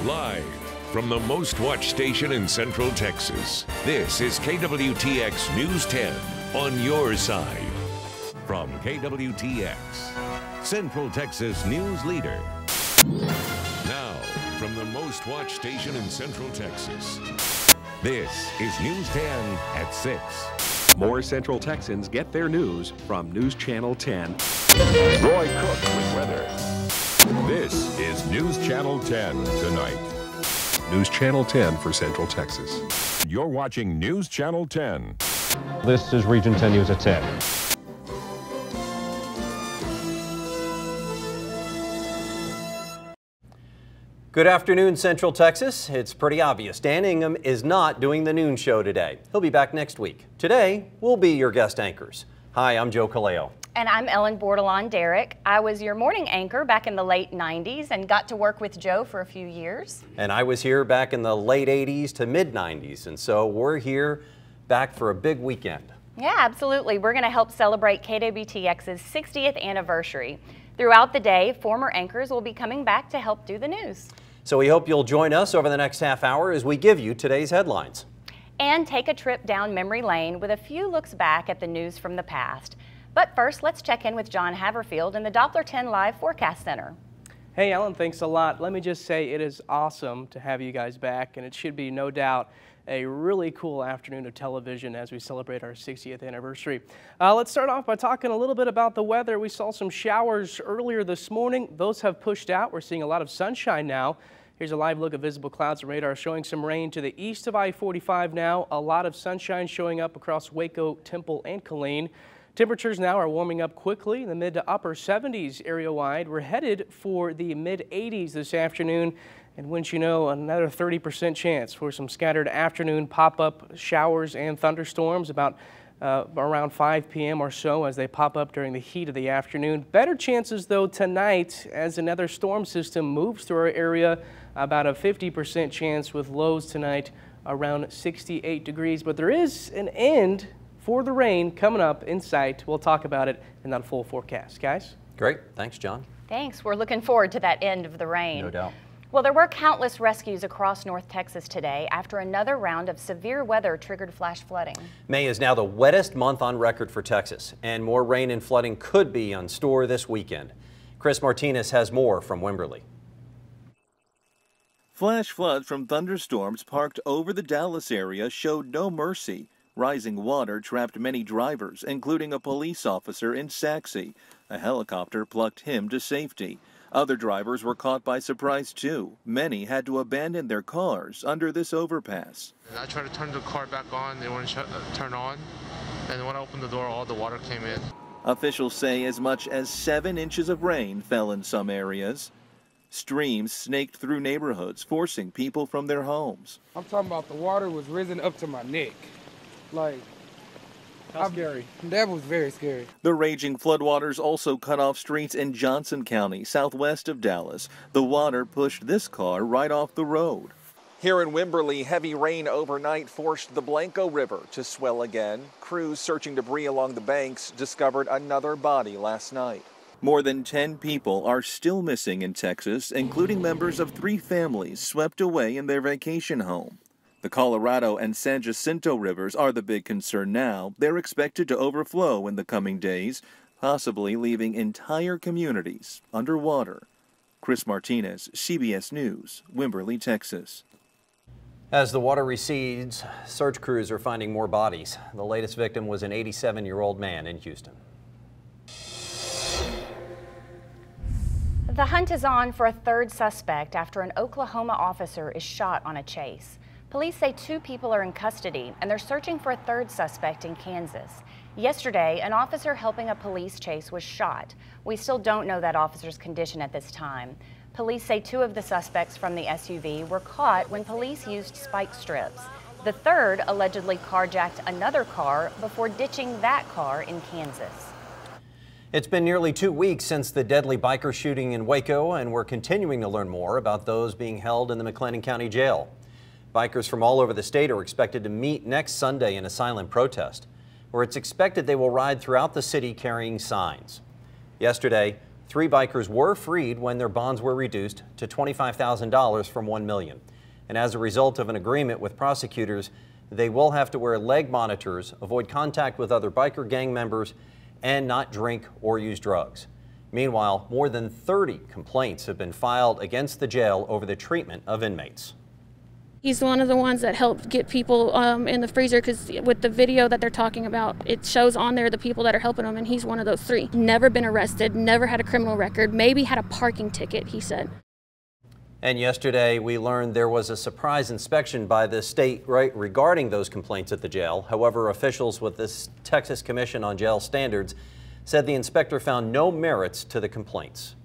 Live from the most watched station in Central Texas, this is KWTX News 10 on your side. From KWTX, Central Texas News Leader. Now, from the most watched station in Central Texas, this is News 10 at 6. More Central Texans get their news from News Channel 10. Roy Cook with weather. This is News Channel 10 tonight. News Channel 10 for Central Texas. You're watching News Channel 10. This is Region 10 News at 10. Good afternoon, Central Texas. It's pretty obvious Dan Ingham is not doing the noon show today. He'll be back next week. Today, we'll be your guest anchors. Hi, I'm Joe Caleo. And I'm Ellen Bordelon Derrick. I was your morning anchor back in the late 90s and got to work with Joe for a few years. And I was here back in the late 80s to mid 90s. And so we're here back for a big weekend. Yeah, absolutely. We're going to help celebrate KWTX's 60th anniversary. Throughout the day, former anchors will be coming back to help do the news. So we hope you'll join us over the next half hour as we give you today's headlines. And take a trip down memory lane with a few looks back at the news from the past. But first, let's check in with John Haverfield in the Doppler 10 Live Forecast Center. Hey, Ellen, thanks a lot. Let me just say it is awesome to have you guys back, and it should be, no doubt, a really cool afternoon of television as we celebrate our 60th anniversary. Let's start off by talking a little bit about the weather. We saw some showers earlier this morning. Those have pushed out. We're seeing a lot of sunshine now. Here's a live look of visible clouds and radar showing some rain to the east of I-45 now. A lot of sunshine showing up across Waco, Temple, and Killeen. Temperatures now are warming up quickly in the mid to upper 70s area-wide. We're headed for the mid-80s this afternoon. And wouldn't you know, another 30% chance for some scattered afternoon pop-up showers and thunderstorms about around 5 p.m. or so as they pop up during the heat of the afternoon. Better chances, though, tonight as another storm system moves through our area. About a 50% chance with lows tonight around 68 degrees. But there is an end for the rain coming up in sight. We'll talk about it in that full forecast. Guys? Great. Thanks, John. Thanks. We're looking forward to that end of the rain. No doubt. Well, there were countless rescues across North Texas today after another round of severe weather triggered flash flooding. May is now the wettest month on record for Texas, and more rain and flooding could be on store this weekend. Chris Martinez has more from Wimberley. Flash floods from thunderstorms parked over the Dallas area showed no mercy. Rising water trapped many drivers, including a police officer in Saxe. A helicopter plucked him to safety. Other drivers were caught by surprise, too. Many had to abandon their cars under this overpass. I tried to turn the car back on. They wouldn't turn on. And when I opened the door, all the water came in. Officials say as much as 7 inches of rain fell in some areas. Streams snaked through neighborhoods, forcing people from their homes. I'm talking about the water was risen up to my neck. Like, how scary. That was very scary. The raging floodwaters also cut off streets in Johnson County, southwest of Dallas. The water pushed this car right off the road. Here in Wimberley, heavy rain overnight forced the Blanco River to swell again. Crews searching debris along the banks discovered another body last night. More than 10 people are still missing in Texas, including members of 3 families swept away in their vacation home. The Colorado and San Jacinto rivers are the big concern now. They're expected to overflow in the coming days, possibly leaving entire communities underwater. Chris Martinez, CBS News, Wimberley, Texas. As the water recedes, search crews are finding more bodies. The latest victim was an 87-year-old man in Houston. The hunt is on for a third suspect after an Oklahoma officer is shot on a chase. Police say 2 people are in custody and they're searching for a third suspect in Kansas. Yesterday, an officer helping a police chase was shot. We still don't know that officer's condition at this time. Police say 2 of the suspects from the SUV were caught when police used spike strips. The third allegedly carjacked another car before ditching that car in Kansas. It's been nearly 2 weeks since the deadly biker shooting in Waco, and we're continuing to learn more about those being held in the McLennan County Jail. Bikers from all over the state are expected to meet next Sunday in a silent protest, where it's expected they will ride throughout the city carrying signs. Yesterday, 3 bikers were freed when their bonds were reduced to $25,000 from $1 million. And as a result of an agreement with prosecutors, they will have to wear leg monitors, avoid contact with other biker gang members, and not drink or use drugs. Meanwhile, more than 30 complaints have been filed against the jail over the treatment of inmates. He's one of the ones that helped get people in the freezer, because with the video that they're talking about, it shows on there the people that are helping him, and he's one of those 3. Never been arrested, never had a criminal record, maybe had a parking ticket, he said. And yesterday we learned there was a surprise inspection by the state regarding those complaints at the jail. However, officials with the Texas Commission on Jail Standards said the inspector found no merits to the complaints.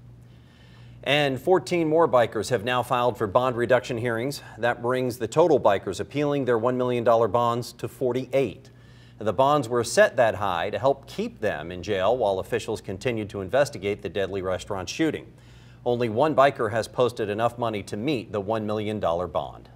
And 14 more bikers have now filed for bond reduction hearings. That brings the total bikers appealing their $1 million bonds to 48. The bonds were set that high to help keep them in jail while officials continued to investigate the deadly restaurant shooting. Only one biker has posted enough money to meet the $1 million bond.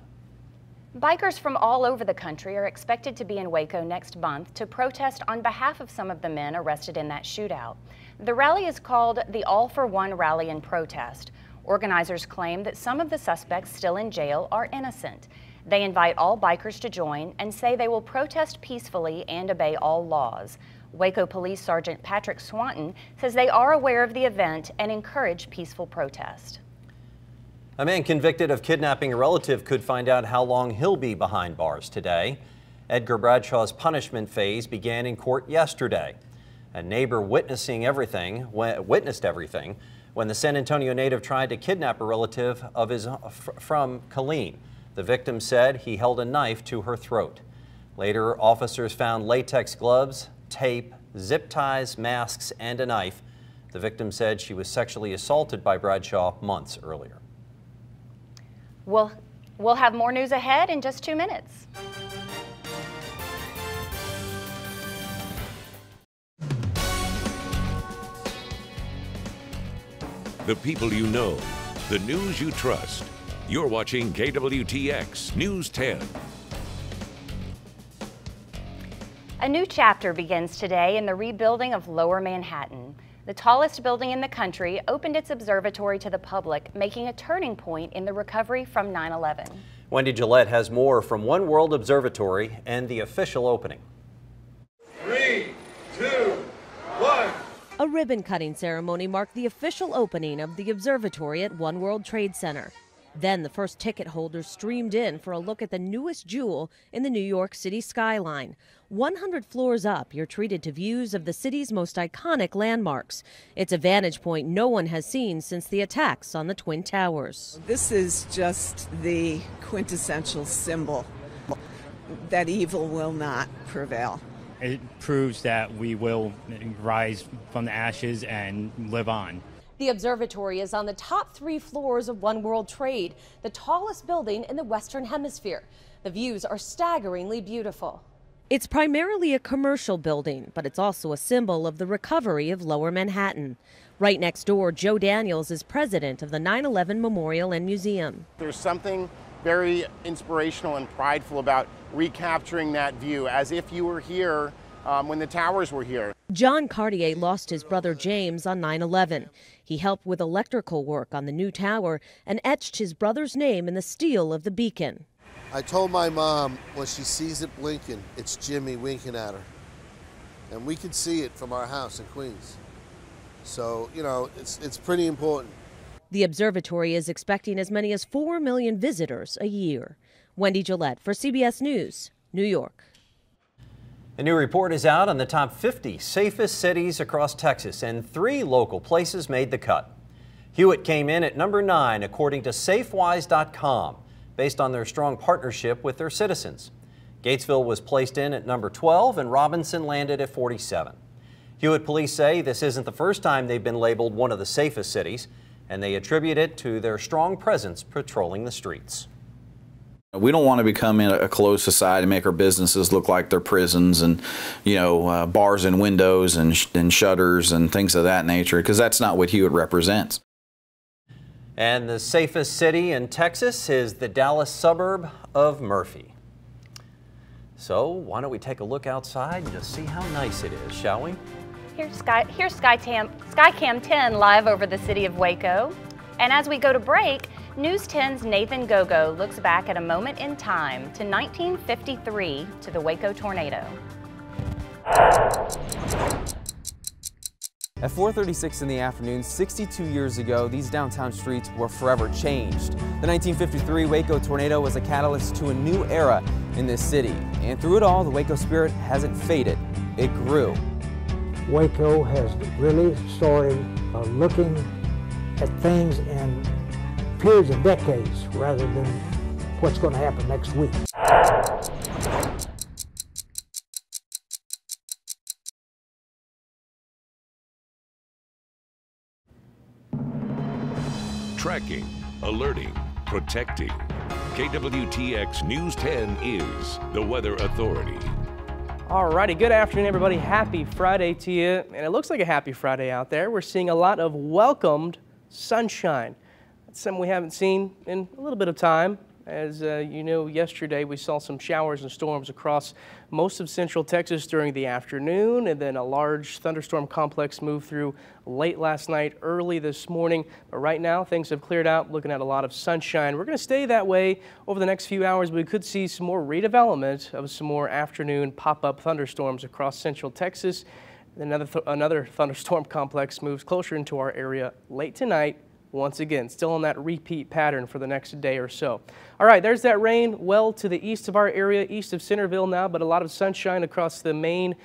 Bikers from all over the country are expected to be in Waco next month to protest on behalf of some of the men arrested in that shootout. The rally is called the All for One Rally and Protest. Organizers claim that some of the suspects still in jail are innocent. They invite all bikers to join and say they will protest peacefully and obey all laws. Waco Police Sergeant Patrick Swanton says they are aware of the event and encourage peaceful protest. A man convicted of kidnapping a relative could find out how long he'll be behind bars today. Edgar Bradshaw's punishment phase began in court yesterday. A neighbor witnessed everything when the San Antonio native tried to kidnap a relative of his from Killeen. The victim said he held a knife to her throat. Later, officers found latex gloves, tape, zip ties, masks, and a knife. The victim said she was sexually assaulted by Bradshaw months earlier. We'll have more news ahead in just 2 minutes. The people you know, the news you trust. You're watching KWTX News 10. A new chapter begins today in the rebuilding of Lower Manhattan. The tallest building in the country opened its observatory to the public, making a turning point in the recovery from 9/11. Wendy Gillette has more from One World Observatory and the official opening. 3, 2, 1. A ribbon-cutting ceremony marked the official opening of the observatory at One World Trade Center. Then the first ticket holders streamed in for a look at the newest jewel in the New York City skyline. 100 floors up, you're treated to views of the city's most iconic landmarks. It's a vantage point no one has seen since the attacks on the Twin Towers. This is just the quintessential symbol that evil will not prevail. It proves that we will rise from the ashes and live on. The observatory is on the top 3 floors of One World Trade, the tallest building in the Western Hemisphere. The views are staggeringly beautiful. It's primarily a commercial building, but it's also a symbol of the recovery of Lower Manhattan. Right next door, Joe Daniels is president of the 9/11 Memorial and Museum. There's something very inspirational and prideful about recapturing that view as if you were here when the towers were here. John Cartier lost his brother James on 9/11. He helped with electrical work on the new tower and etched his brother's name in the steel of the beacon. I told my mom when she sees it blinking, it's Jimmy winking at her. And we can see it from our house in Queens. So, you know, it's pretty important. The observatory is expecting as many as 4 million visitors a year. Wendy Gillette for CBS News, New York. A new report is out on the top 50 safest cities across Texas, and 3 local places made the cut. Hewitt came in at number 9 according to Safewise.com, based on their strong partnership with their citizens. Gatesville was placed in at number 12 and Robinson landed at 47. Hewitt police say this isn't the first time they've been labeled one of the safest cities, and they attribute it to their strong presence patrolling the streets. We don't want to become in a closed society and make our businesses look like they're prisons and, bars and windows and shutters and things of that nature, because that's not what Hewitt represents. And the safest city in Texas is the Dallas suburb of Murphy. So why don't we take a look outside and just see how nice it is, shall we? Here's Skycam 10 live over the city of Waco. And as we go to break, News 10's Nathan Gogo looks back at a moment in time to 1953 to the Waco tornado. At 4:36 in the afternoon, 62 years ago, these downtown streets were forever changed. The 1953 Waco tornado was a catalyst to a new era in this city. And through it all, the Waco spirit hasn't faded. It grew. Waco has really started looking at things in periods of decades rather than what's going to happen next week. Tracking, alerting, protecting. KWTX News 10 is the Weather Authority. Alrighty, good afternoon everybody. Happy Friday to you. And it looks like a happy Friday out there. We're seeing a lot of welcomed sunshine. That's something we haven't seen in a little bit of time. As you know, yesterday we saw some showers and storms across most of central Texas during the afternoon, and then a large thunderstorm complex moved through late last night, early this morning. But right now things have cleared out, looking at a lot of sunshine. We're going to stay that way over the next few hours. We could see some more redevelopment of some more afternoon pop-up thunderstorms across central Texas. Another thunderstorm complex moves closer into our area late tonight. Once again, still on that repeat pattern for the next day or so. All right, there's that rain well to the east of our area, east of Centerville now, but a lot of sunshine across the main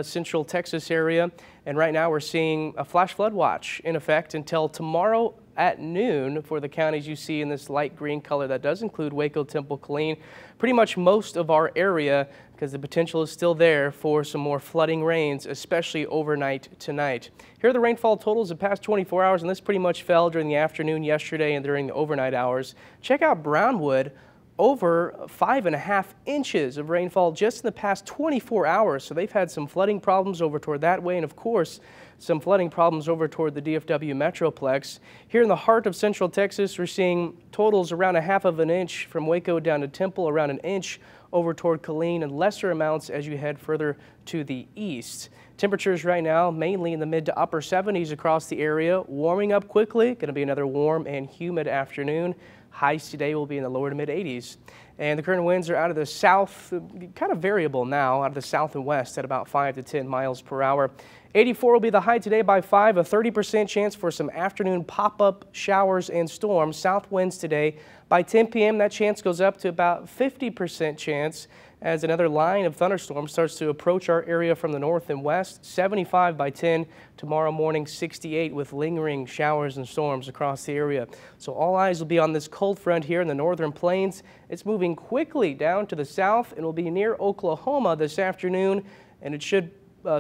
central Texas area. And right now we're seeing a flash flood watch in effect until tomorrow at noon for the counties you see in this light green color. That does include Waco, Temple, Killeen, pretty much most of our area, because the potential is still there for some more flooding rains, especially overnight tonight. Here are the rainfall totals the past 24 hours, and this pretty much fell during the afternoon yesterday and during the overnight hours. Check out Brownwood, over 5.5 inches of rainfall just in the past 24 hours. So they've had some flooding problems over toward that way, and of course, some flooding problems over toward the DFW Metroplex. Here in the heart of central Texas, we're seeing totals around 1/2 inch from Waco down to Temple, around 1 inch over toward Killeen, and lesser amounts as you head further to the east. Temperatures right now mainly in the mid to upper 70s across the area, warming up quickly. Going to be another warm and humid afternoon. Highs today will be in the lower to mid 80s. And the current winds are out of the south, kind of variable now, out of the south and west at about 5 to 10 miles per hour. 84 will be the high today by 5, a 30% chance for some afternoon pop-up showers and storms. South winds today. By 10 p.m. that chance goes up to about 50% chance as another line of thunderstorms starts to approach our area from the north and west. 75 by 10 tomorrow morning, 68 with lingering showers and storms across the area. So all eyes will be on this cold front here in the northern plains. It's moving quickly down to the south and will be near Oklahoma this afternoon, and it should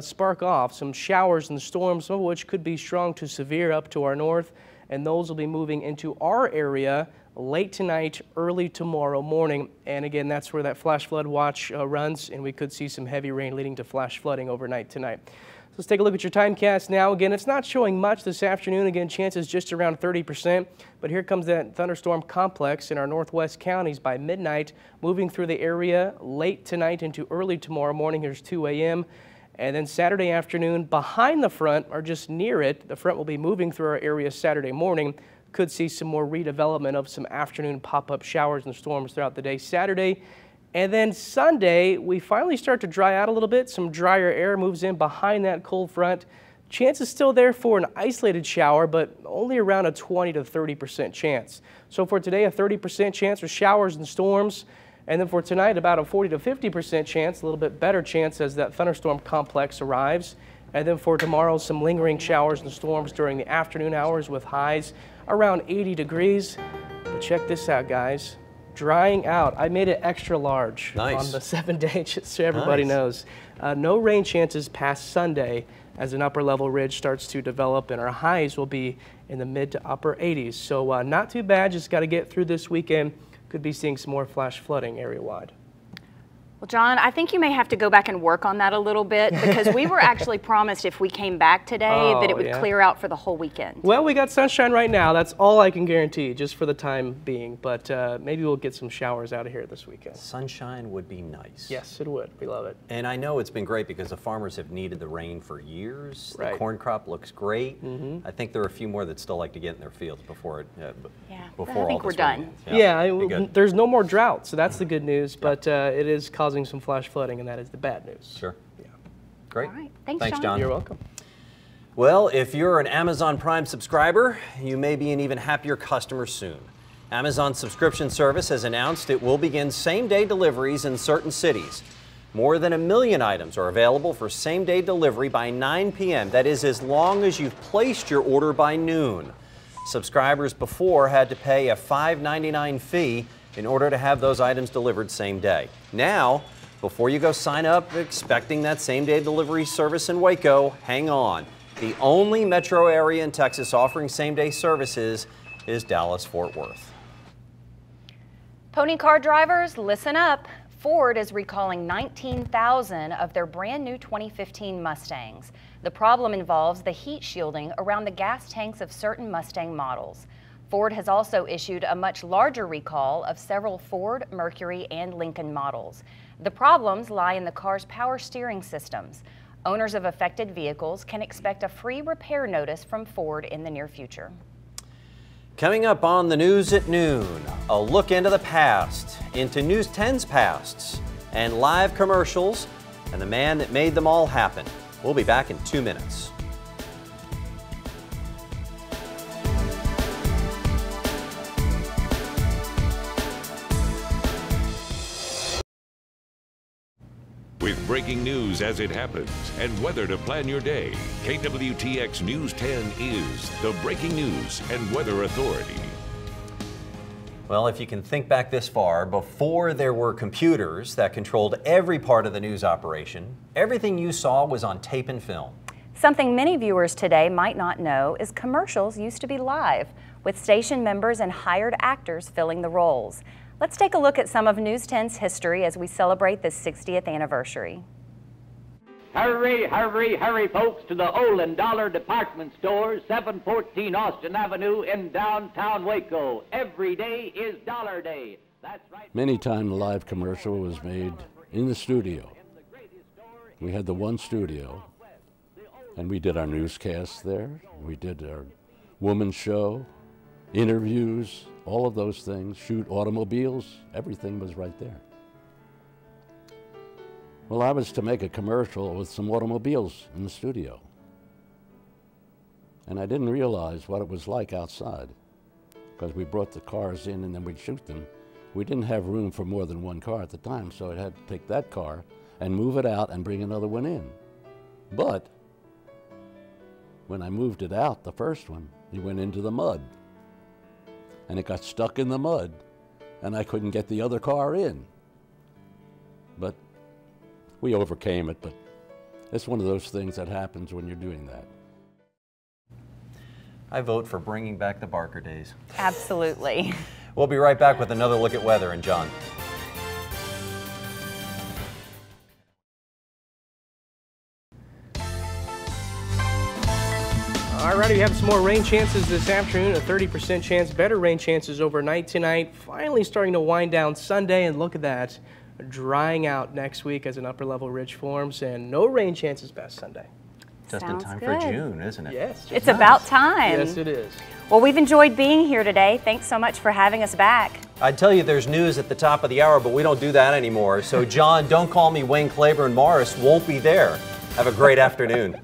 spark off some showers and storms, some of which could be strong to severe up to our north, and those will be moving into our area late tonight, early tomorrow morning. And again, that's where that flash flood watch runs, and we could see some heavy rain leading to flash flooding overnight tonight. So let's take a look at your timecast now. Again, it's not showing much this afternoon. Again, chances just around 30%, but here comes that thunderstorm complex in our northwest counties by midnight, moving through the area late tonight into early tomorrow morning. Here's 2 a.m. And then Saturday afternoon behind the front or just near it, the front will be moving through our area Saturday morning. Could see some more redevelopment of some afternoon pop-up showers and storms throughout the day Saturday. And then Sunday, we finally start to dry out a little bit. Some drier air moves in behind that cold front. Chance is still there for an isolated shower, but only around a 20 to 30% chance. So for today, a 30% chance for showers and storms. And then for tonight, about a 40 to 50% chance, a little bit better chance as that thunderstorm complex arrives. And then for tomorrow, some lingering showers and storms during the afternoon hours with highs around 80 degrees. But check this out, guys. Drying out. I made it extra large on the 7-day, just so everybody knows. No rain chances past Sunday as an upper level ridge starts to develop, and our highs will be in the mid to upper 80s. So not too bad, just got to get through this weekend. Could be seeing some more flash flooding area-wide. Well, John, I think you may have to go back and work on that a little bit because we were actually promised if we came back today that it would clear out for the whole weekend. Well, we got sunshine right now. That's all I can guarantee just for the time being. But maybe we'll get some showers out of here this weekend. Sunshine would be nice. Yes, it would. We love it. And I know it's been great because the farmers have needed the rain for years. Right. The corn crop looks great. I think there are a it more that still like to get in their fields before I think we're done. There's no more drought, so that's the good news. But it is causing some flash flooding, and that is the bad news. Sure. Yeah. Great. All right. Thanks, John. You're welcome. Well, if you're an Amazon Prime subscriber, you may be an even happier customer soon. Amazon's subscription service has announced it will begin same-day deliveries in certain cities. More than 1 million items are available for same-day delivery by 9 p.m. That is as long as you've placed your order by noon. Subscribers before had to pay a $5.99 fee in order to have those items delivered same day. Now, before you go sign up expecting that same-day delivery service in Waco, hang on. The only metro area in Texas offering same-day services is Dallas-Fort Worth. Pony car drivers, listen up. Ford is recalling 19,000 of their brand new 2015 Mustangs. The problem involves the heat shielding around the gas tanks of certain Mustang models. Ford has also issued a much larger recall of several Ford, Mercury, and Lincoln models. The problems lie in the car's power steering systems. Owners of affected vehicles can expect a free repair notice from Ford in the near future. Coming up on the news at noon, a look into the past, into News 10's pasts, and live commercials, and the man that made them all happen. We'll be back in 2 minutes. With breaking news as it happens and weather to plan your day, KWTX News 10 is the breaking news and weather authority. Well, if you can think back this far, before there were computers that controlled every part of the news operation, everything you saw was on tape and film. Something many viewers today might not know is commercials used to be live, with station members and hired actors filling the roles. Let's take a look at some of News 10's history as we celebrate the 60th anniversary. Hurry, hurry, hurry, folks, to the Olin Dollar Department Store, 714 Austin Avenue in downtown Waco. Every day is Dollar Day. That's right. Many times a live commercial was made in the studio. We had the one studio, and we did our newscasts there. We did our woman's show, interviews, all of those things, shoot automobiles, everything was right there. Well, I was to make a commercial with some automobiles in the studio. And I didn't realize what it was like outside, because we brought the cars in and then we'd shoot them. We didn't have room for more than one car at the time, so I had to take that car and move it out and bring another one in. But when I moved it out, the first one, it went into the mud. And it got stuck in the mud, and I couldn't get the other car in. But we overcame it, but it's one of those things that happens when you're doing that. I vote for bringing back the Barker days. Absolutely. We'll be right back with another look at weather and John. Alrighty, we have some more rain chances this afternoon, a 30% chance, better rain chances overnight tonight. Finally starting to wind down Sunday, and look at that, drying out next week as an upper level ridge forms, and no rain chances past Sunday. Just Sounds in time good. for June, isn't it? Yes. It's about time. Yes, it is. Well, we've enjoyed being here today. Thanks so much for having us back. I'd tell you there's news at the top of the hour, but we don't do that anymore. So, John, don't call me Wayne Claiborne Morris. Won't be there. Have a great afternoon.